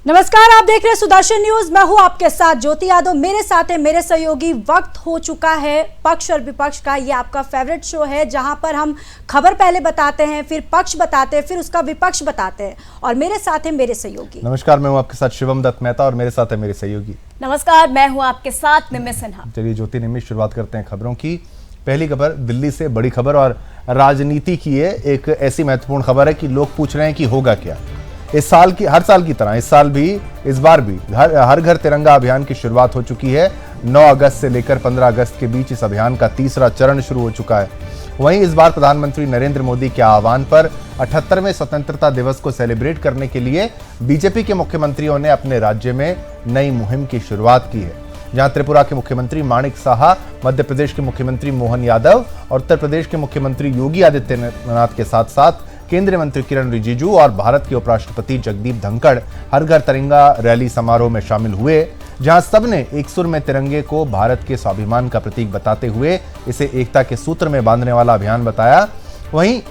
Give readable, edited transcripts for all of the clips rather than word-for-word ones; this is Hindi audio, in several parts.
नमस्कार, आप देख रहे हैं सुदर्शन न्यूज। मैं हूं आपके साथ ज्योति यादव। मेरे साथ है मेरे सहयोगी। वक्त हो चुका है पक्ष और विपक्ष का। ये आपका फेवरेट शो है जहां पर हम खबर पहले बताते हैं, फिर पक्ष बताते हैं, फिर उसका विपक्ष बताते हैं। और मेरे साथ है मेरे सहयोगी। नमस्कार, मैं हूं आपके साथ शिवम दत्त मेहता और मेरे साथ है मेरे सहयोगी। नमस्कार, मैं हूं आपके साथ निम्मी सिन्हा। चलिए ज्योति निम्मी, शुरुआत करते हैं खबरों की। पहली खबर दिल्ली से, बड़ी खबर और राजनीति की है। एक ऐसी महत्वपूर्ण खबर है कि लोग पूछ रहे हैं कि होगा क्या। इस साल की हर साल की तरह इस बार भी हर घर तिरंगा अभियान की शुरुआत हो चुकी है। 9 अगस्त से लेकर 15 अगस्त के बीच इस अभियान का तीसरा चरण शुरू हो चुका है। वहीं इस बार प्रधानमंत्री नरेंद्र मोदी के आह्वान पर 78वें स्वतंत्रता दिवस को सेलिब्रेट करने के लिए बीजेपी के मुख्यमंत्रियों ने अपने राज्य में नई मुहिम की शुरुआत की है। जहां त्रिपुरा के मुख्यमंत्री माणिक साहा, मध्य प्रदेश के मुख्यमंत्री मोहन यादव और उत्तर प्रदेश के मुख्यमंत्री योगी आदित्यनाथ के साथ साथ केंद्रीय मंत्री किरण रिजिजू और भारत के उपराष्ट्रपति जगदीप धनखड़ हर घर तिरंगा रैली समारोह में शामिल हुए। जहां सबने एक सुर में तिरंगे को भारत के स्वाभिमान का प्रतीक बताते हुए इसे एकता के सूत्र में बांधने वाला अभियान बताया। वहीं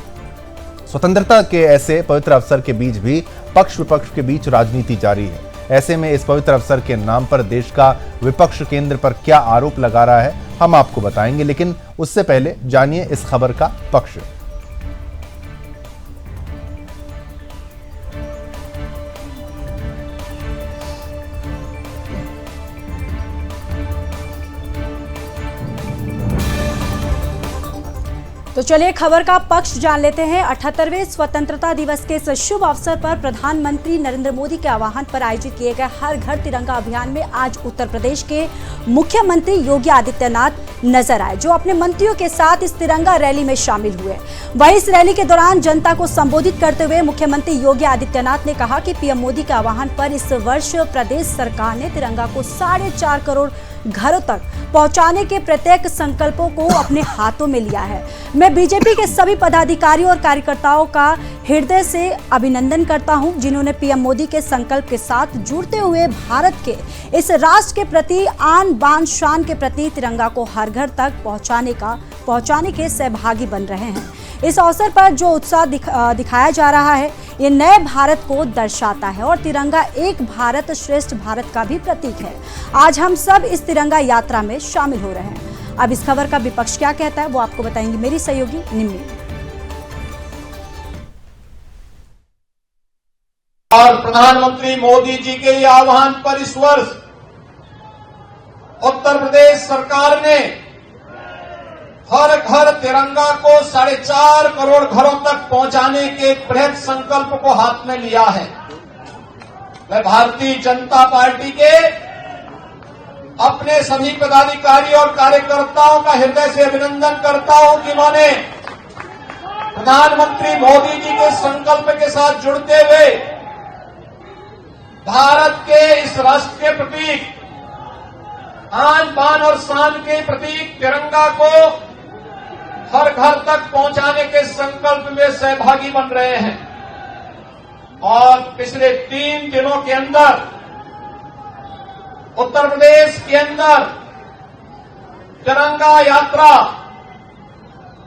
स्वतंत्रता के ऐसे पवित्र अवसर के बीच भी पक्ष विपक्ष के बीच राजनीति जारी है। ऐसे में इस पवित्र अवसर के नाम पर देश का विपक्ष केंद्र पर क्या आरोप लगा रहा है, हम आपको बताएंगे। लेकिन उससे पहले जानिए इस खबर का पक्ष। तो चलिए खबर का पक्ष जान लेते हैं। 78वें स्वतंत्रता दिवस के इस शुभ अवसर पर प्रधानमंत्री नरेंद्र मोदी के आह्वान पर आयोजित किए गए हर घर तिरंगा अभियान में आज उत्तर प्रदेश के मुख्यमंत्री योगी आदित्यनाथ नजर आए, जो अपने मंत्रियों के साथ इस तिरंगा रैली में शामिल हुए। वहीं इस रैली के दौरान जनता को संबोधित करते हुए मुख्यमंत्री योगी आदित्यनाथ ने कहा कि पीएम मोदी के आह्वान पर इस वर्ष प्रदेश सरकार ने तिरंगा को 4.5 करोड़ घरों तक पहुंचाने के प्रत्येक संकल्पों को अपने हाथों में लिया है। मैं बीजेपी के सभी पदाधिकारियों और कार्यकर्ताओं का हृदय से अभिनंदन करता हूं, जिन्होंने पीएम मोदी के संकल्प के साथ जुड़ते हुए भारत के इस राष्ट्र के प्रति आन बान शान के प्रति तिरंगा को हर घर तक पहुंचाने के सहभागी बन रहे हैं। इस अवसर पर जो उत्साह दिखाया जा रहा है, ये नए भारत को दर्शाता है और तिरंगा एक भारत श्रेष्ठ भारत का भी प्रतीक है। आज हम सब इस तिरंगा यात्रा में शामिल हो रहे हैं। अब इस खबर का विपक्ष क्या कहता है वो आपको बताएंगी मेरी सहयोगी निम्मी। और प्रधानमंत्री मोदी जी के आह्वान पर इस वर्ष उत्तर प्रदेश सरकार ने हर घर तिरंगा को 4.5 करोड़ घरों तक पहुंचाने के बृहद संकल्प को हाथ में लिया है। मैं भारतीय जनता पार्टी के अपने सभी पदाधिकारी और कार्यकर्ताओं का हृदय से अभिनंदन करता हूं कि उन्होंने प्रधानमंत्री मोदी जी के संकल्प के साथ जुड़ते हुए भारत के इस राष्ट्र के प्रतीक आन बान और शान के प्रतीक तिरंगा को हर घर तक पहुंचाने के संकल्प में सहभागी बन रहे हैं। और पिछले 3 दिनों के अंदर उत्तर प्रदेश के अंदर तिरंगा यात्रा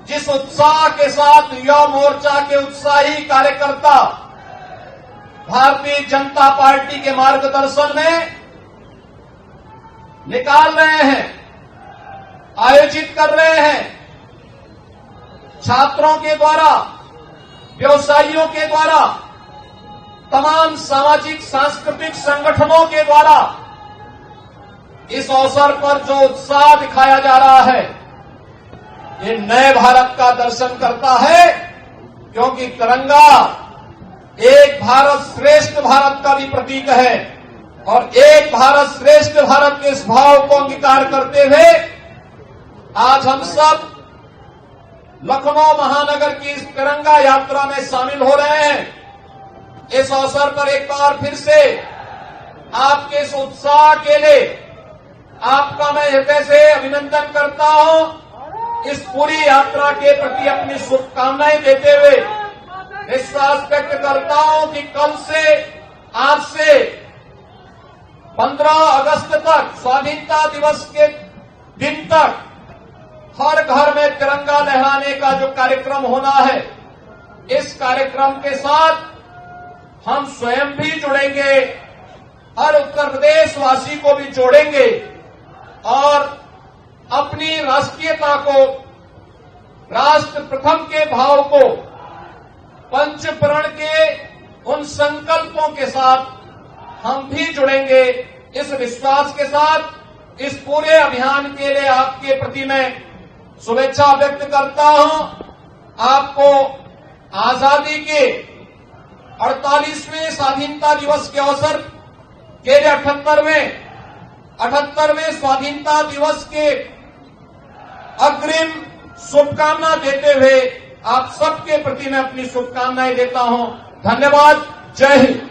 जिस उत्साह के साथ युवा मोर्चा के उत्साही कार्यकर्ता भारतीय जनता पार्टी के मार्गदर्शन में निकाल रहे हैं, आयोजित कर रहे हैं, छात्रों के द्वारा, व्यवसायियों के द्वारा, तमाम सामाजिक सांस्कृतिक संगठनों के द्वारा इस अवसर पर जो उत्साह दिखाया जा रहा है, ये नए भारत का दर्शन करता है। क्योंकि तिरंगा एक भारत श्रेष्ठ भारत का भी प्रतीक है और एक भारत श्रेष्ठ भारत के इस भाव को अंगीकार करते हुए आज हम सब लखनऊ महानगर की इस तिरंगा यात्रा में शामिल हो रहे हैं। इस अवसर पर एक बार फिर से आपके इस उत्साह के लिए आपका मैं हृदय से अभिनंदन करता हूं। इस पूरी यात्रा के प्रति अपनी शुभकामनाएं देते हुए विश्वास व्यक्त करता हूं कि कल से आज से 15 अगस्त तक स्वाधीनता दिवस के दिन तक हर घर में तिरंगा लहराने का जो कार्यक्रम होना है, इस कार्यक्रम के साथ हम स्वयं भी जुड़ेंगे हर उत्तर प्रदेश वासी को भी जोड़ेंगे और अपनी राष्ट्रीयता को, राष्ट्र प्रथम के भाव को, पंचप्रण के उन संकल्पों के साथ हम भी जुड़ेंगे। इस विश्वास के साथ इस पूरे अभियान के लिए आपके प्रति मैं शुभेच्छा व्यक्त करता हूं। आपको आजादी के 48वें स्वाधीनता दिवस के अवसर के लिए 78वें स्वाधीनता दिवस के अग्रिम शुभकामना देते हुए आप सबके प्रति मैं अपनी शुभकामनाएं देता हूं। धन्यवाद। जय हिंद।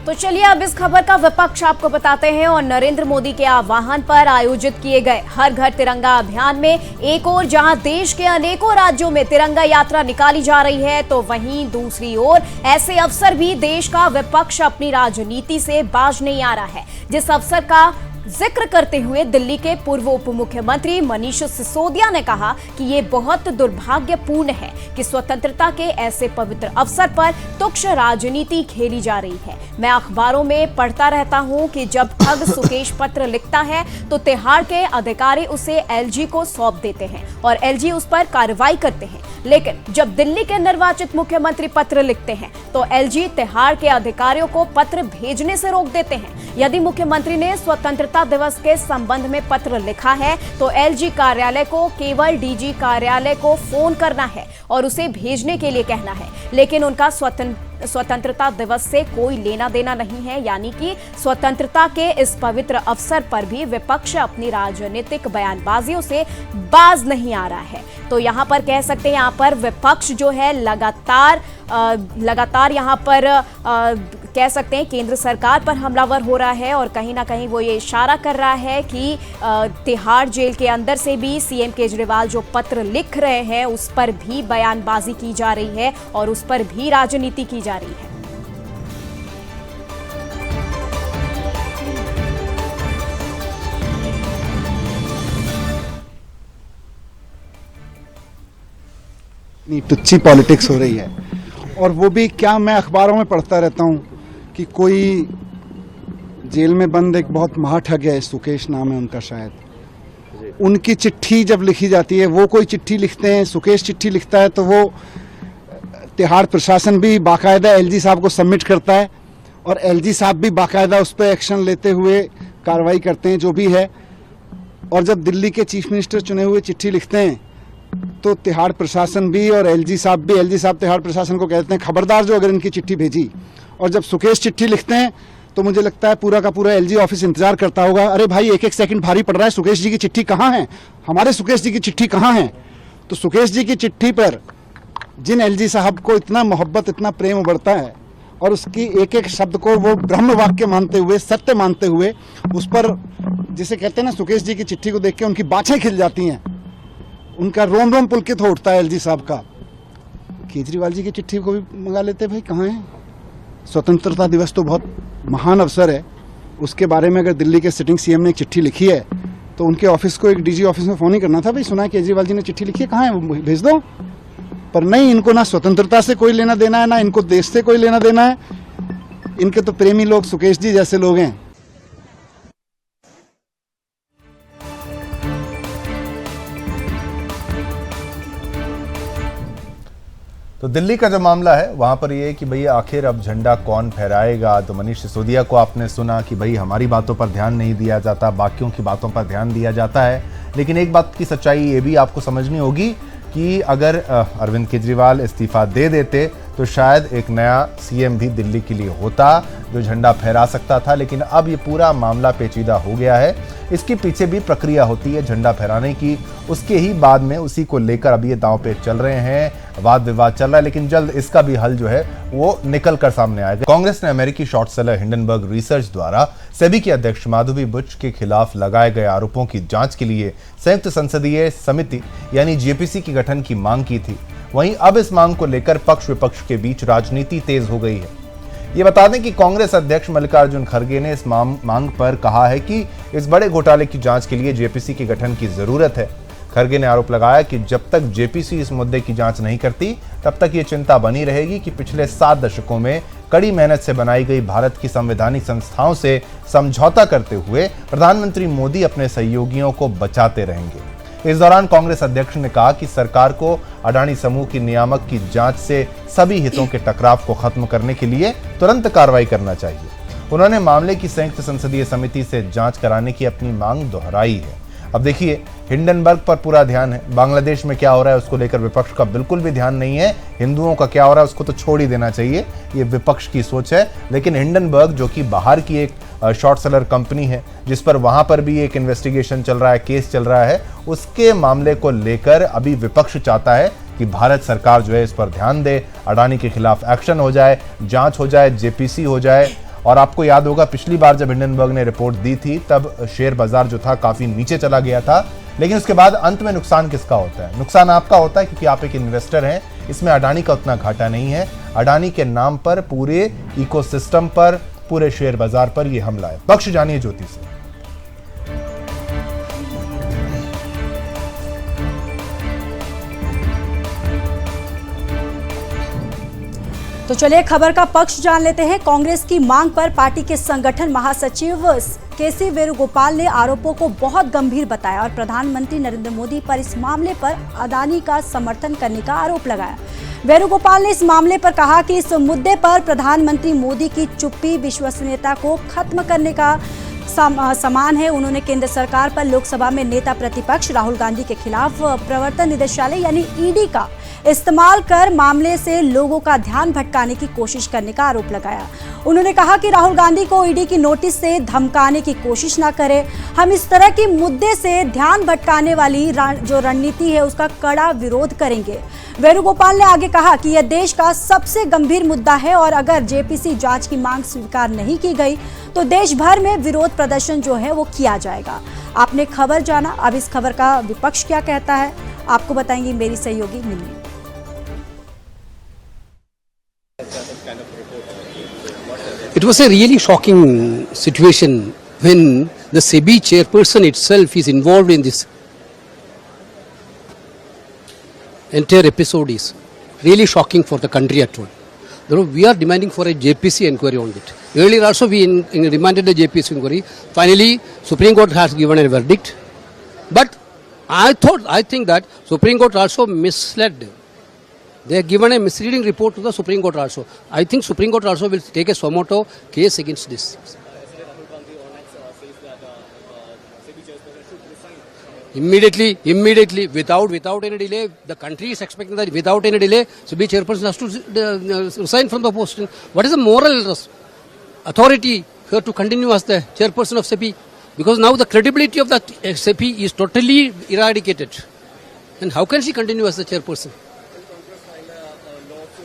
तो चलिए अब इस खबर का विपक्ष आपको बताते हैं। और नरेंद्र मोदी के आह्वान पर आयोजित किए गए हर घर तिरंगा अभियान में एक ओर जहां देश के अनेकों राज्यों में तिरंगा यात्रा निकाली जा रही है, तो वहीं दूसरी ओर ऐसे अवसर भी देश का विपक्ष अपनी राजनीति से बाज नहीं आ रहा है, जिस अवसर का जिक्र करते हुए दिल्ली के पूर्व उप मुख्यमंत्री मनीष सिसोदिया ने कहा कि ये बहुत दुर्भाग्यपूर्ण है कि स्वतंत्रता के ऐसे पवित्र अवसर पर तुच्छ राजनीति खेली जा रही है। मैं अखबारों में पढ़ता रहता हूं कि जब ठग सुकेश पत्र लिखता है तो तिहाड़ के अधिकारी उसे एलजी को सौंप देते हैं और एलजी उस पर कार्रवाई करते हैं, लेकिन जब दिल्ली के निर्वाचित मुख्यमंत्री पत्र लिखते हैं तो एलजी तिहाड़ के अधिकारियों को पत्र भेजने से रोक देते हैं। यदि मुख्यमंत्री ने स्वतंत्रता दिवस के संबंध में पत्र लिखा है तो एलजी कार्यालय को केवल डीजी कार्यालय को फोन करना है और उसे भेजने के लिए कहना है, लेकिन उनका स्वतंत्रता दिवस से कोई लेना देना नहीं है। यानी कि स्वतंत्रता के इस पवित्र अवसर पर भी विपक्ष अपनी राजनीतिक बयानबाजियों से बाज नहीं आ रहा है। तो यहाँ पर कह सकते हैं, यहाँ पर विपक्ष जो है लगातार यहाँ पर कह सकते हैं केंद्र सरकार पर हमलावर हो रहा है और कहीं ना कहीं वो ये इशारा कर रहा है कि तिहाड़ जेल के अंदर से भी सीएम केजरीवाल जो पत्र लिख रहे हैं उस पर भी बयानबाजी की जा रही है और उस पर भी राजनीति की जा रही है। टुच्ची पॉलिटिक्स हो रही है और वो भी क्या, मैं अखबारों में पढ़ता रहता हूँ कि कोई जेल में बंद एक बहुत महाठग है, सुकेश नाम है उनका शायद, उनकी चिट्ठी जब लिखी जाती है, वो कोई चिट्ठी लिखते हैं, सुकेश चिट्ठी लिखता है तो वो तिहाड़ प्रशासन भी बाकायदा एलजी साहब को सबमिट करता है और एलजी साहब भी बाकायदा उस पर एक्शन लेते हुए कार्रवाई करते हैं जो भी है। और जब दिल्ली के चीफ मिनिस्टर चुने हुए चिट्ठी लिखते हैं तो तिहाड़ प्रशासन भी और एलजी साहब तिहाड़ प्रशासन को कहते हैं खबरदार जो अगर इनकी चिट्ठी भेजी। और जब सुकेश चिट्ठी लिखते हैं तो मुझे लगता है पूरा का पूरा एलजी ऑफिस इंतजार करता होगा, अरे भाई एक एक सेकंड भारी पड़ रहा है, सुकेश जी की चिट्ठी कहाँ है, हमारे सुकेश जी की चिट्ठी कहाँ है। तो सुकेश जी की चिट्ठी पर जिन एलजी साहब को इतना मोहब्बत, इतना प्रेम उबरता है और उसकी एक एक शब्द को वो ब्रह्म वाक्य मानते हुए, सत्य मानते हुए, उस पर जिसे कहते हैं ना, सुकेश जी की चिट्ठी को देख के उनकी बाछें खिल जाती हैं, उनका रोम रोम पुलकित हो उठता है एलजी साहब का। केजरीवाल जी की चिट्ठी को भी मंगा लेते भाई, कहाँ है। स्वतंत्रता दिवस तो बहुत महान अवसर है, उसके बारे में अगर दिल्ली के सिटिंग सीएम ने एक चिट्ठी लिखी है तो उनके ऑफिस को एक डीजी ऑफिस में फोन ही करना था, भाई सुना है केजरीवाल जी ने चिट्ठी लिखी है, कहाँ है, वो भेज दो। पर नहीं, इनको ना स्वतंत्रता से कोई लेना देना है, ना इनको देश से कोई लेना देना है। इनके तो प्रेमी लोग सुकेश जी जैसे लोग हैं। तो दिल्ली का जो मामला है वहां पर ये है कि भैया आखिर अब झंडा कौन फहराएगा। तो मनीष सिसोदिया को आपने सुना कि भाई हमारी बातों पर ध्यान नहीं दिया जाता, बाकियों की बातों पर ध्यान दिया जाता है। लेकिन एक बात की सच्चाई ये भी आपको समझनी होगी कि अगर अरविंद केजरीवाल इस्तीफा दे देते तो शायद एक नया सीएम भी दिल्ली के लिए होता जो झंडा फहरा सकता था। लेकिन अब ये पूरा मामला पेचीदा हो गया है, इसके पीछे भी प्रक्रिया होती है झंडा फहराने की, उसके ही बाद में उसी को लेकर अब ये दांव पेच चल रहे हैं, वाद विवाद चल रहा है। लेकिन जल्द इसका भी हल जो है वो निकल कर सामने आएगा। कांग्रेस ने अमेरिकी शॉर्ट सेलर हिंडनबर्ग रिसर्च द्वारा सेबी के अध्यक्ष माधवी बुच के खिलाफ लगाए गए आरोपों की जांच के लिए संयुक्त संसदीय समिति यानी जेपीसी के गठन की मांग की थी। वहीं अब इस मांग को लेकर पक्ष विपक्ष के बीच राजनीति तेज हो गई है। ये बता दें कि कांग्रेस अध्यक्ष मल्लिकार्जुन खड़गे ने इस मांग पर कहा है कि इस बड़े घोटाले की जांच के लिए जेपीसी के गठन की जरूरत है। खरगे ने आरोप लगाया कि जब तक जेपीसी इस मुद्दे की जांच नहीं करती तब तक ये चिंता बनी रहेगी कि पिछले 7 दशकों में कड़ी मेहनत से बनाई गई भारत की संवैधानिक संस्थाओं से समझौता करते हुए प्रधानमंत्री मोदी अपने सहयोगियों को बचाते रहेंगे। इस दौरान कांग्रेस अध्यक्ष ने कहा कि सरकार को अडानी समूह की नियामक की जांच से सभी हितों के टकराव को खत्म करने के लिए तुरंत कार्रवाई करना चाहिए। उन्होंने मामले की संयुक्त संसदीय समिति से जांच कराने की अपनी मांग दोहराई है। अब देखिए, हिंडनबर्ग पर पूरा ध्यान है, बांग्लादेश में क्या हो रहा है उसको लेकर विपक्ष का बिल्कुल भी ध्यान नहीं है। हिंदुओं का क्या हो रहा है उसको तो छोड़ ही देना चाहिए, ये विपक्ष की सोच है। लेकिन हिंडनबर्ग जो कि बाहर की एक शॉर्ट सेलर कंपनी है, जिस पर वहां पर भी एक इन्वेस्टिगेशन चल रहा है, केस चल रहा है, उसके मामले को लेकर अभी विपक्ष चाहता है कि भारत सरकार जो है इस पर ध्यान दे, अडानी के खिलाफ एक्शन हो जाए, जांच हो जाए, जेपीसी हो जाए। और आपको याद होगा पिछली बार जब हिंडनबर्ग ने रिपोर्ट दी थी तब शेयर बाजार जो था काफी नीचे चला गया था, लेकिन उसके बाद अंत में नुकसान किसका होता है? नुकसान आपका होता है, क्योंकि आप एक इन्वेस्टर हैं। इसमें अडानी का उतना घाटा नहीं है। अडानी के नाम पर पूरे इकोसिस्टम पर, पूरे शेयर बाजार पर यह हमला है। पक्ष जानिए ज्योति से। तो चलिए खबर का पक्ष जान लेते हैं। कांग्रेस की मांग पर पार्टी के संगठन महासचिव केसी वेणुगोपाल ने आरोपों को बहुत गंभीर बताया और प्रधानमंत्री नरेंद्र मोदी पर इस मामले पर अडानी का समर्थन करने का आरोप लगाया। वेणुगोपाल ने इस मामले पर कहा कि इस मुद्दे पर प्रधानमंत्री मोदी की चुप्पी विश्वसनीयता को खत्म करने का समान है। उन्होंने केंद्र सरकार पर लोकसभा में नेता प्रतिपक्ष राहुल गांधी के खिलाफ प्रवर्तन निदेशालय यानी ईडी का इस्तेमाल कर मामले से लोगों का ध्यान भटकाने की कोशिश करने का आरोप लगाया। उन्होंने कहा कि राहुल गांधी को ईडी की नोटिस से धमकाने की कोशिश ना करें। हम इस तरह की मुद्दे से ध्यान भटकाने वाली जो रणनीति है उसका कड़ा विरोध करेंगे। वेणुगोपाल ने आगे कहा कि यह देश का सबसे गंभीर मुद्दा है और अगर जेपीसी जांच की मांग स्वीकार नहीं की गई तो देश भर में विरोध प्रदर्शन जो है वो किया जाएगा। आपने खबर जाना, अब इस खबर का विपक्ष क्या कहता है आपको बताएंगी मेरी सहयोगी Minni. It was a really shocking situation when the SEBI chairperson itself is involved in this entire episode. Is really shocking for the country at all. We are demanding for a JPC inquiry on it. Earlier also we demanded a JPC inquiry. Finally, Supreme Court has given a verdict. But I think that Supreme Court also misled. They have given a misleading report to the Supreme Court also. I think Supreme Court also will take a suo motu case against this. Immediately, without any delay, the country is expecting that without any delay, SEBI chairperson has to resign from the post. What is the moral authority here to continue as the chairperson of SEBI? Because now the credibility of the SEBI is totally eradicated. And how can she continue as the chairperson?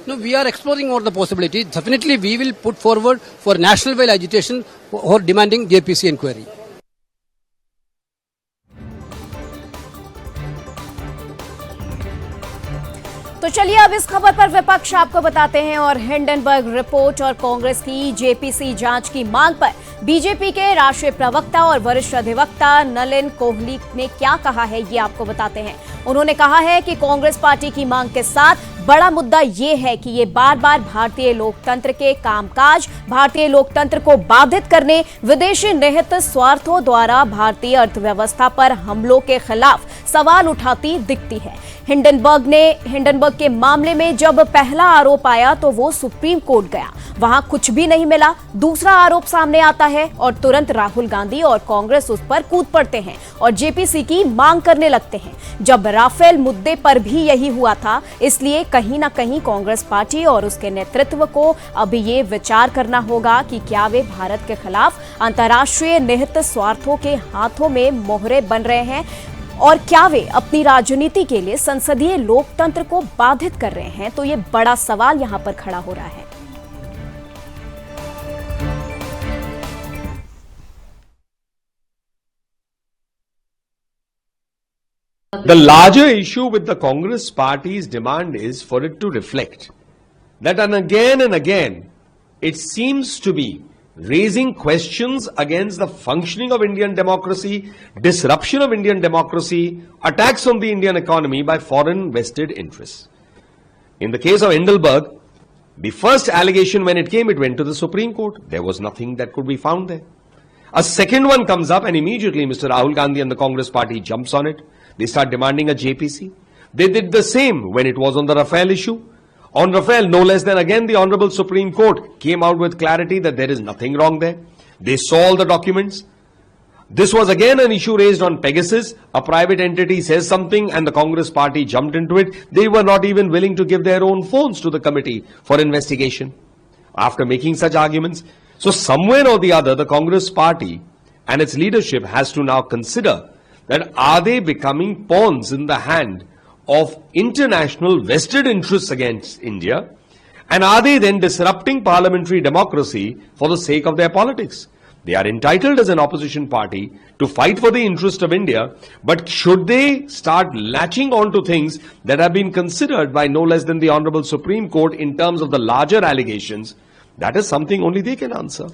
No, we are exploring all the possibilities. Definitely, we will put forward for national-wide agitation or demanding JPC inquiry. तो चलिए अब इस खबर पर विपक्ष आपको बताते हैं और हिंडनबर्ग रिपोर्ट और कांग्रेस की जेपीसी जांच की मांग पर बीजेपी के राष्ट्रीय प्रवक्ता और वरिष्ठ अधिवक्ता नलिन कोहली ने क्या कहा है ये आपको बताते हैं। उन्होंने कहा है कि कांग्रेस पार्टी की मांग के साथ बड़ा मुद्दा ये है कि ये बार बार भारतीय लोकतंत्र के कामकाज, भारतीय लोकतंत्र को बाधित करने, विदेशी निहित स्वार्थों द्वारा भारतीय अर्थव्यवस्था पर हमलों के खिलाफ सवाल उठाती दिखती है। हिंडनबर्ग के मामले में जब पहला आरोप आया तो वो सुप्रीम कोर्ट गया, वहां कुछ भी नहीं मिला। दूसरा आरोप सामने आता है और तुरंत राहुल गांधी और कांग्रेस उस पर कूद पड़ते हैं और जेपीसी की मांग करने लगते हैं। जब राफेल मुद्दे पर भी यही हुआ था, इसलिए कहीं ना कहीं कांग्रेस पार्टी और उसके नेतृत्व को अब ये विचार करना होगा कि क्या वे भारत के खिलाफ अंतर्राष्ट्रीय निहित स्वार्थों के हाथों में मोहरे बन रहे हैं और क्या वे अपनी राजनीति के लिए संसदीय लोकतंत्र को बाधित कर रहे हैं। तो ये बड़ा सवाल यहां पर खड़ा हो रहा है। The larger issue with the Congress party's demand is for it to reflect that and again it seems to be raising questions against the functioning of Indian democracy, disruption of Indian democracy, attacks on the Indian economy by foreign vested interests. In the case of Engelberg, the first allegation when it came, it went to the Supreme Court. There was nothing that could be found there. A second one comes up and immediately Mr. Rahul Gandhi and the Congress party jumps on it. They start demanding a JPC. They did the same when it was on the Rafale issue. On Rafale, no less than again the Honorable Supreme Court came out with clarity that there is nothing wrong there. They saw all the documents. This was again an issue raised on Pegasus. A private entity says something and the Congress party jumped into it. They were not even willing to give their own phones to the committee for investigation after making such arguments. So somewhere or the other, the Congress party and its leadership has to now consider that are they becoming pawns in the hand of international vested interests against India, and are they then disrupting parliamentary democracy for the sake of their politics? They are entitled as an opposition party to fight for the interest of India, but should they start latching on to things that have been considered by no less than the Honorable Supreme Court in terms of the larger allegations? That is something only they can answer.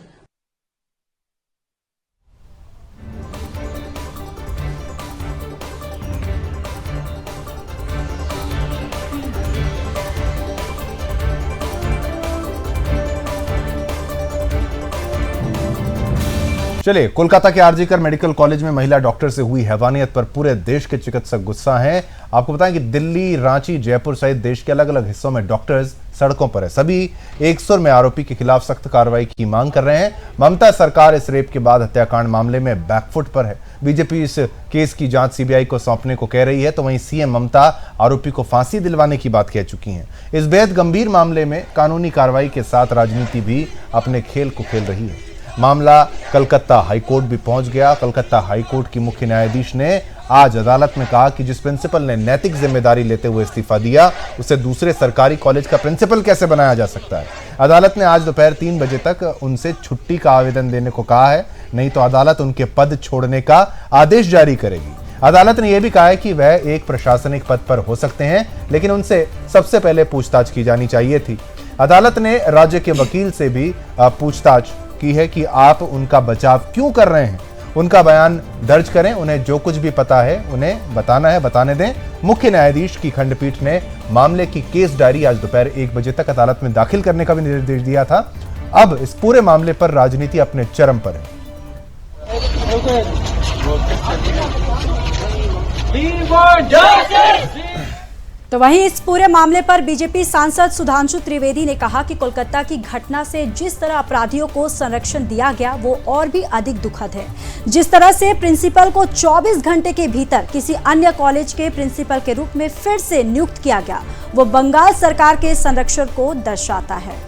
चलिए, कोलकाता के आरजीकर मेडिकल कॉलेज में महिला डॉक्टर से हुई हैवानियत पर पूरे देश के चिकित्सक गुस्सा हैं। आपको बताएं कि दिल्ली, रांची, जयपुर सहित देश के अलग अलग हिस्सों में डॉक्टर्स सड़कों पर है। सभी एक सुर में आरोपी के खिलाफ सख्त कार्रवाई की मांग कर रहे हैं। ममता सरकार इस रेप के बाद हत्याकांड मामले में बैकफुट पर है। बीजेपी इस केस की जांच सीबीआई को सौंपने को कह रही है, तो वहीं सीएम ममता आरोपी को फांसी दिलवाने की बात कह चुकी हैं। इस बेहद गंभीर मामले में कानूनी कार्रवाई के साथ राजनीति भी अपने खेल को खेल रही है। मामला कलकत्ता हाईकोर्ट भी पहुंच गया। कलकत्ता हाईकोर्ट की मुख्य न्यायाधीश ने आज अदालत में कहा कि जिस प्रिंसिपल ने नैतिक जिम्मेदारी लेते हुए इस्तीफा दिया, उसे दूसरे सरकारी कॉलेज का प्रिंसिपल कैसे बनाया जा सकता है। अदालत ने आज दोपहर 3 बजे तक उनसे छुट्टी का आवेदन देने को कहा है, नहीं तो अदालत उनके पद छोड़ने का आदेश जारी करेगी। अदालत ने यह भी कहा है कि वह एक प्रशासनिक पद पर हो सकते हैं, लेकिन उनसे सबसे पहले पूछताछ की जानी चाहिए थी। अदालत ने राज्य के वकील से भी पूछताछ की है कि आप उनका बचाव क्यों कर रहे हैं। उनका बयान दर्ज करें, उन्हें जो कुछ भी पता है उन्हें बताना है, बताने दें। मुख्य न्यायाधीश की खंडपीठ ने मामले की केस डायरी आज दोपहर 1 बजे तक अदालत में दाखिल करने का भी निर्देश दिया था। अब इस पूरे मामले पर राजनीति अपने चरम पर है। तो वहीं इस पूरे मामले पर बीजेपी सांसद सुधांशु त्रिवेदी ने कहा कि कोलकाता की घटना से जिस तरह अपराधियों को संरक्षण दिया गया वो और भी अधिक दुखद है। जिस तरह से प्रिंसिपल को 24 घंटे के भीतर किसी अन्य कॉलेज के प्रिंसिपल के रूप में फिर से नियुक्त किया गया, वो बंगाल सरकार के संरक्षण को दर्शाता है।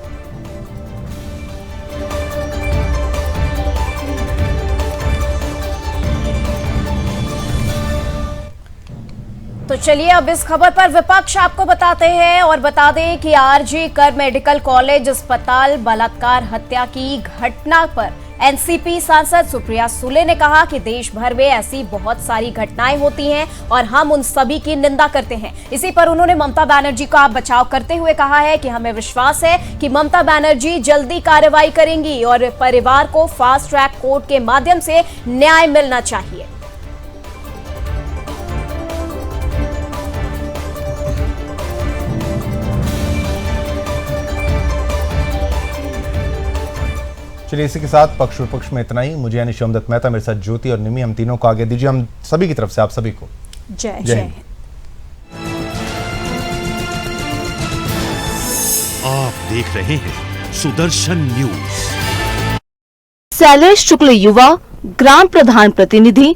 तो चलिए अब इस खबर पर विपक्ष आपको बताते हैं और बता दें कि आरजी कर मेडिकल कॉलेज अस्पताल बलात्कार हत्या की घटना पर एनसीपी सांसद सुप्रिया सुले ने कहा कि देश भर में ऐसी बहुत सारी घटनाएं होती हैं और हम उन सभी की निंदा करते हैं। इसी पर उन्होंने ममता बनर्जी का बचाव करते हुए कहा है कि हमें विश्वास है कि ममता बनर्जी जल्दी कार्रवाई करेंगी और परिवार को फास्ट ट्रैक कोर्ट के माध्यम से न्याय मिलना चाहिए। चलिए, इसी के साथ पक्ष विपक्ष में इतना ही। मुझे यानी शिवमदत्त मेहता, मेरे साथ ज्योति और निमी, हम तीनों को आगे दीजिए। हम सभी की तरफ से आप सभी को जय जय। आप देख रहे हैं सुदर्शन न्यूज। शैलेश शुक्ल, युवा ग्राम प्रधान प्रतिनिधि,